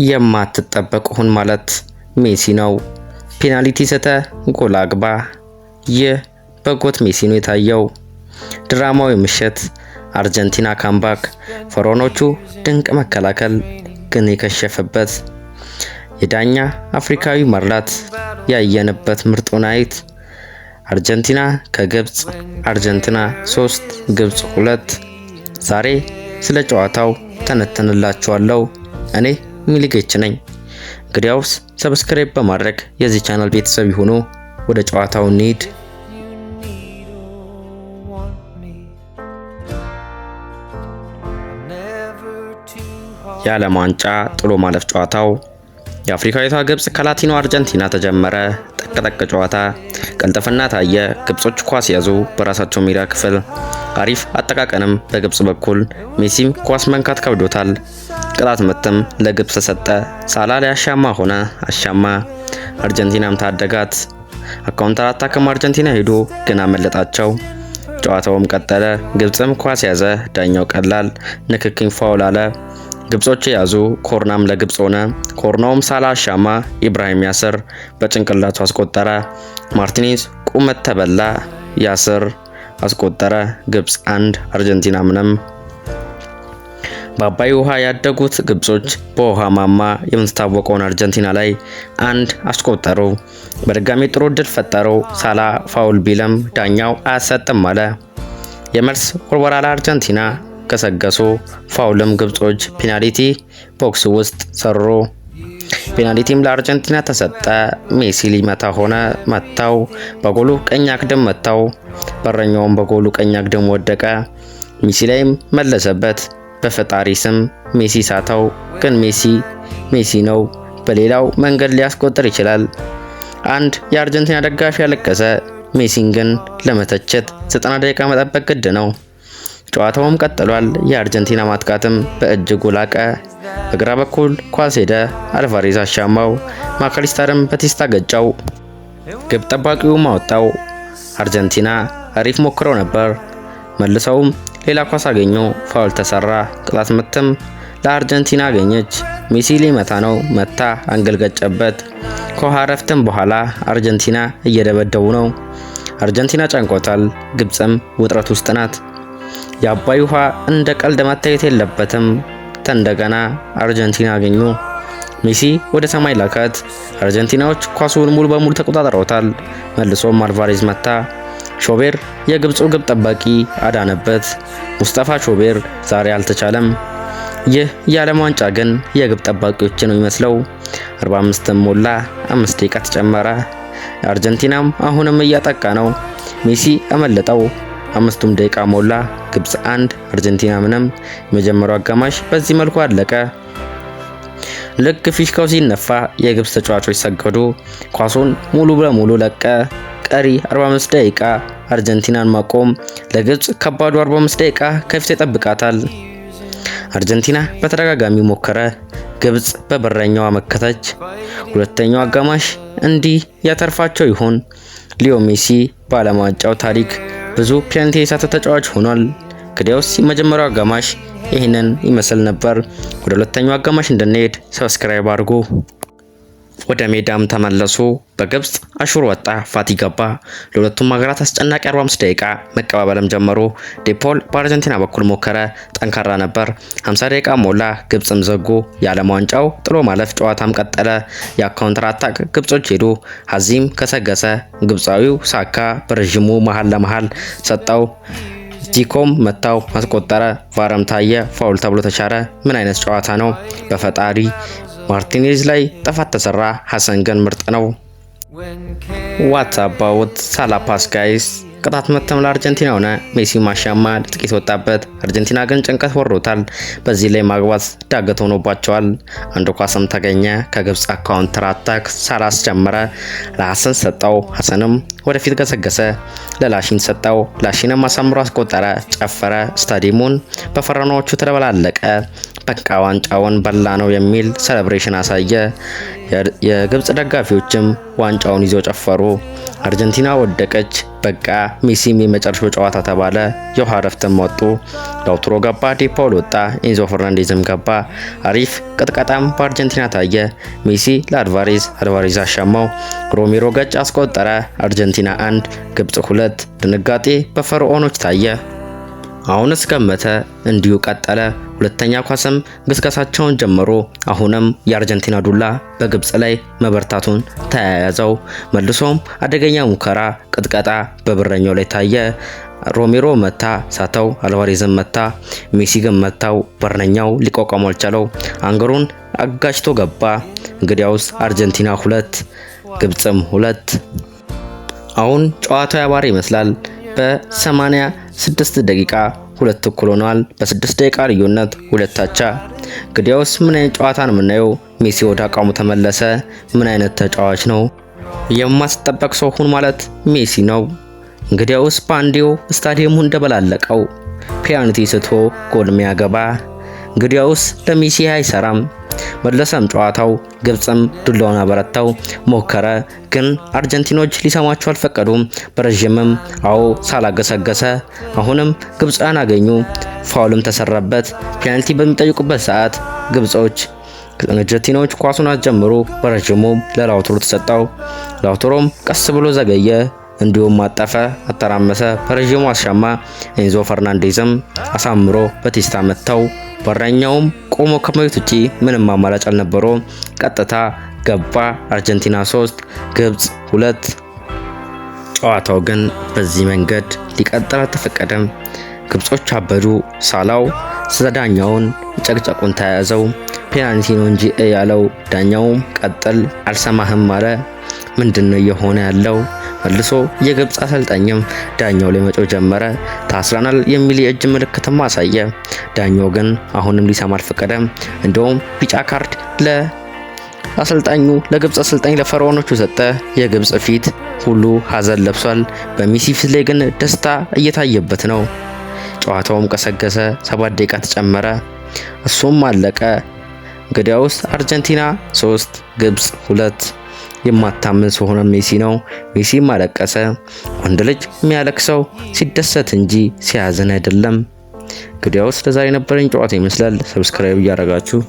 የማትጠበቅ ሁን ማለት ሜሲ ነው። ፔናልቲ ስተ ጎል አግባ። ይህ በጎት ሜሲ ነው የታየው። ድራማዊ ምሽት አርጀንቲና ካምባክ። ፈሮኖቹ ድንቅ መከላከል ግን የከሸፈበት የዳኛ አፍሪካዊ መርላት ያየንበት ምርጥ ናይት። አርጀንቲና ከግብጽ አርጀንቲና 3 ግብጽ 2። ዛሬ ስለ ጨዋታው ተነተንላችኋለሁ። እኔ ሚሊጌች ነኝ። እንግዲያውስ ሰብስክራይብ በማድረግ የዚህ ቻናል ቤተሰብ ይሁኑ። ወደ ጨዋታው እንሂድ። የዓለም ዋንጫ ጥሎ ማለፍ ጨዋታው የአፍሪካዊቷ ግብጽ ከላቲኖ አርጀንቲና ተጀመረ። ጠቅጠቅ ጨዋታ ቀልጥፍና ታየ። ግብጾች ኳስ ያዙ በራሳቸው ሜዳ ክፍል። አሪፍ አጠቃቀንም በግብጽ በኩል። ሜሲም ኳስ መንካት ከብዶታል። ቅጣት ምትም ለግብጽ ተሰጠ። ሳላ ላይ አሻማ ሆነ። አሻማ አርጀንቲናም ታደጋት። አካውንተር አታክም አርጀንቲና ሄዶ ግን አመለጣቸው። ጨዋታውም ቀጠለ። ግብጽም ኳስ ያዘ። ዳኛው ቀላል ንክክኝ ፋውል አለ። ግብጾች ያዙ። ኮርናም ለግብጽ ሆነ። ኮርናውም ሳላ አሻማ። ኢብራሂም ያስር በጭንቅላቱ አስቆጠረ። ማርቲኔዝ ቁመት ተበላ። ያስር አስቆጠረ። ግብጽ 1 አርጀንቲና ምንም። በአባይ ውሃ ያደጉት ግብጾች በውሃ ማማ የምትታወቀውን አርጀንቲና ላይ 1 አስቆጠሩ። በድጋሚ ጥሩ እድል ፈጠሩ። ሳላ ፋውል ቢለም ዳኛው አያሰጥም አለ። የመልስ ወርወራ ለአርጀንቲና ከሰገሱ። ፋውልም ግብጾች ፔናልቲ ቦክስ ውስጥ ሰሩ። ፔናልቲም ለአርጀንቲና ተሰጠ። ሜሲ ሊመታ ሆነ። መታው። በጎሉ ቀኝ አግድም መታው። በረኛውም በጎሉ ቀኝ አግድም ወደቀ። ሜሲ ላይም መለሰበት። በፈጣሪ ስም ሜሲ ሳተው። ግን ሜሲ ነው። በሌላው መንገድ ሊያስቆጥር ይችላል። አንድ የአርጀንቲና ደጋፊ ያለቀሰ። ሜሲን ግን ለመተቸት 90 ደቂቃ መጠበቅ ግድ ነው። ጨዋታውም ቀጥሏል። የአርጀንቲና ማጥቃትም በእጅጉ ላቀ። በግራ በኩል ኳስ ሄደ። አልቫሬዝ አሻማው። ማካሊስተርም በቴስታ ገጫው። ግብ ጠባቂውም አወጣው። አርጀንቲና አሪፍ ሞክረው ነበር። መልሰውም ሌላ ኳስ አገኙ። ፋውል ተሰራ። ቅጣት ምትም ለአርጀንቲና አገኘች። ሜሲ ሊመታ ነው። መታ። አንገል ገጨበት። ከውሃ ረፍትም በኋላ አርጀንቲና እየደበደቡ ነው። አርጀንቲና ጨንቆታል። ግብጽም ውጥረት ውስጥ ናት። የአባይ ውሃ እንደ ቀልድ መታየት የለበትም። እንደገና አርጀንቲና አገኙ። ሜሲ ወደ ሰማይ ላካት። አርጀንቲናዎች ኳሱን ሙሉ በሙሉ ተቆጣጥረውታል። መልሶም አልቫሬዝ መታ። ሾቤር የግብፁ ግብ ጠባቂ አዳነበት። ሙስጠፋ ሾቤር ዛሬ አልተቻለም። ይህ የዓለም ዋንጫ ግን የግብ ጠባቂዎች ነው የሚመስለው። 45 ሞላ። 5 ደቂቃ ተጨመረ። አርጀንቲናም አሁንም እያጠቃ ነው። ሜሲ አመለጠው። 5 ደቂቃ ሞላ። ግብጽ 1 አርጀንቲና ምንም። የመጀመሪያው አጋማሽ በዚህ መልኩ አለቀ። ልክ ፊሽካው ሲነፋ የግብጽ ተጫዋቾች ሰገዱ። ኳሱን ሙሉ በሙሉ ለቀ። ቀሪ 45 ደቂቃ አርጀንቲናን ማቆም ለግብጽ ከባዱ 45 ደቂቃ ከፊት ይጠብቃታል። አርጀንቲና በተደጋጋሚ ሞከረ። ግብጽ በበረኛዋ መከተች። ሁለተኛው አጋማሽ እንዲህ ያተርፋቸው ይሆን? ሊዮ ሜሲ በዓለም ዋንጫው ታሪክ ብዙ ፔናልቲ የሳተ ተጫዋች ሆኗል። እንግዲያውስ የመጀመሪያው አጋማሽ ይህንን ይመስል ነበር። ወደ ሁለተኛው አጋማሽ እንድንሄድ ሰብስክራይብ አድርጉ። ወደ ሜዳም ተመለሱ። በግብጽ አሹር ወጣ። ፋቲ ገባ። ለሁለቱም ሀገራት አስጨናቂ 45 ደቂቃ መቀባበልም ጀመሩ። ዴፖል በአርጀንቲና በኩል ሞከረ። ጠንካራ ነበር። 50 ደቂቃ ሞላ። ግብጽም ዘጉ። የዓለም ዋንጫው ጥሎ ማለፍ ጨዋታም ቀጠለ። የካውንተር አታክ ግብጾች ሄዱ። ሀዚም ከሰገሰ። ግብጻዊው ሳካ በረዥሙ መሃል ለመሃል ሰጠው። ዚኮም መታው። አስቆጠረ። ቫረም ታየ። ፋውል ተብሎ ተሻረ። ምን አይነት ጨዋታ ነው በፈጣሪ! ማርቲኔዝ ላይ ጥፋት ተሰራ። ሐሰን ግን ምርጥ ነው። ዋት አባውት ሳላ ፓስ ጋይስ። ቅጣት ምትም ለአርጀንቲና ሆነ። ሜሲ ማሻማ ጥቂት ወጣበት። አርጀንቲና ግን ጭንቀት ወሮታል። በዚህ ላይ ማግባት ዳገት ሆኖባቸዋል። አንድ ኳስም ተገኘ ከግብጽ ካውንተር አታክ። ሳላ አስጀመረ። ለሐሰን ሰጠው። ሐሰንም ወደፊት ገሰገሰ። ለላሺን ሰጠው። ላሺንም አሳምሮ አስቆጠረ። ጨፈረ። ስታዲየሙን በፈረናዎቹ ተደበላለቀ። በቃ ዋንጫውን በላ ነው የሚል ሴሌብሬሽን አሳየ። የግብጽ ደጋፊዎችም ዋንጫውን ይዘው ጨፈሩ። አርጀንቲና ወደቀች። በቃ ሜሲም የመጨረሻው ጨዋታ ተባለ። የውሃ እረፍትም ወጡ። ላውታሮ ገባ፣ ዴፓውል ወጣ፣ ኤንዞ ፈርናንዴዝም ገባ። አሪፍ ቅጥቀጣም በአርጀንቲና ታየ። ሜሲ ለአልቫሬዝ፣ አልቫሬዝ አሻማው፣ ሮሜሮ ገጭ አስቆጠረ። አርጀንቲና 1 ግብጽ 2። ድንጋጤ በፈርዖኖች ታየ። አሁንስ ገመተ፣ እንዲሁ ቀጠለ። ሁለተኛ ኳስም ግስገሳቸውን ጀመሩ። አሁንም የአርጀንቲና ዱላ በግብጽ ላይ መበርታቱን ተያያዘው። መልሶም አደገኛ ሙከራ ቅጥቀጣ በበረኛው ላይ ታየ። ሮሜሮ መታ፣ ሳተው፣ አልቫሬዝም መታ፣ ሜሲ ግን መታው። በረኛው ሊቋቋም አልቻለው። አንገሩን አጋጭቶ ገባ። እንግዲያውስ አርጀንቲና 2 ግብጽም 2። አሁን ጨዋታው ያባረ ይመስላል። በ86 ደቂቃ 2 እኩል ሆኗል። በ6 ደቂቃ ልዩነት 2 አቻ። እንግዲያውስ ምን አይነት ጨዋታ ነው የምናየው? ሜሲ ወደ አቋሙ ተመለሰ። ምን አይነት ተጫዋች ነው? የማትጠበቅ ሰው ሁን ማለት ሜሲ ነው። እንግዲያውስ ባንዴው ስታዲየሙ እንደበላለቀው ፔናልቲ ስቶ ጎል ሚያገባ። እንግዲያውስ ለሜሲ አይሰራም። መለሰም ጨዋታው። ግብጽም ዱላውን አበረታው ሞከረ፣ ግን አርጀንቲኖች ሊሰማቸው አልፈቀዱም። በረጅምም አዎ ሳላገሰገሰ። አሁንም ግብጻውያን አገኙ። ፋውልም ተሰራበት። ፔናልቲ በሚጠይቁበት ሰዓት ግብጾች አርጀንቲኖች ኳሱን አስጀምሩ። በረጅሙ ለላውታሮ ተሰጠው። ላውታሮም ቀስ ብሎ ዘገየ፣ እንዲሁም አጠፈ፣ አተራመሰ፣ በረጅሙ አሻማ። ኤንዞ ፈርናንዴዝም አሳምሮ በቴስታ መታው። በረኛውም ቆሞ ከመሬት ውጪ ምንም አማራጭ አልነበረው፣ ቀጥታ ገባ። አርጀንቲና 3 ግብጽ 2። ጨዋታው ግን በዚህ መንገድ ሊቀጥል አልተፈቀደም። ግብጾች አበዱ። ሳላው ስለዳኛውን ጨቅጨቁን ተያያዘው። ፔናልቲ ነው እንጂ ያለው ዳኛውም ቀጥል አልሰማህም አለ። ምንድነው የሆነ ያለው? መልሶ የግብጽ አሰልጣኝም ዳኛው ላይ መጮህ ጀመረ። ታስረናል የሚል የእጅ ምልክትም አሳየ። ዳኛው ግን አሁንም ሊሰማ አልፈቀደም። እንደውም ቢጫ ካርድ ለግብጽ አሰልጣኝ ለፈርዖኖቹ ሰጠ። የግብጽ ፊት ሁሉ ሀዘን ለብሷል። በሜሲ ፊት ላይ ግን ደስታ እየታየበት ነው። ጨዋታውም ቀሰገሰ። 7 ደቂቃ ተጨመረ። እሱም አለቀ። እንግዲያውስ አርጀንቲና 3 ግብጽ 2። የማታምን ሰው ሆነ ሜሲ ነው። ሜሲም አለቀሰ። ወንድ ልጅ የሚያለቅሰው ሲደሰት እንጂ ሲያዝን አይደለም። እንግዲያውስ ለዛሬ ነበረኝ ጨዋታ ይመስላል። ሰብስክራይብ እያደረጋችሁ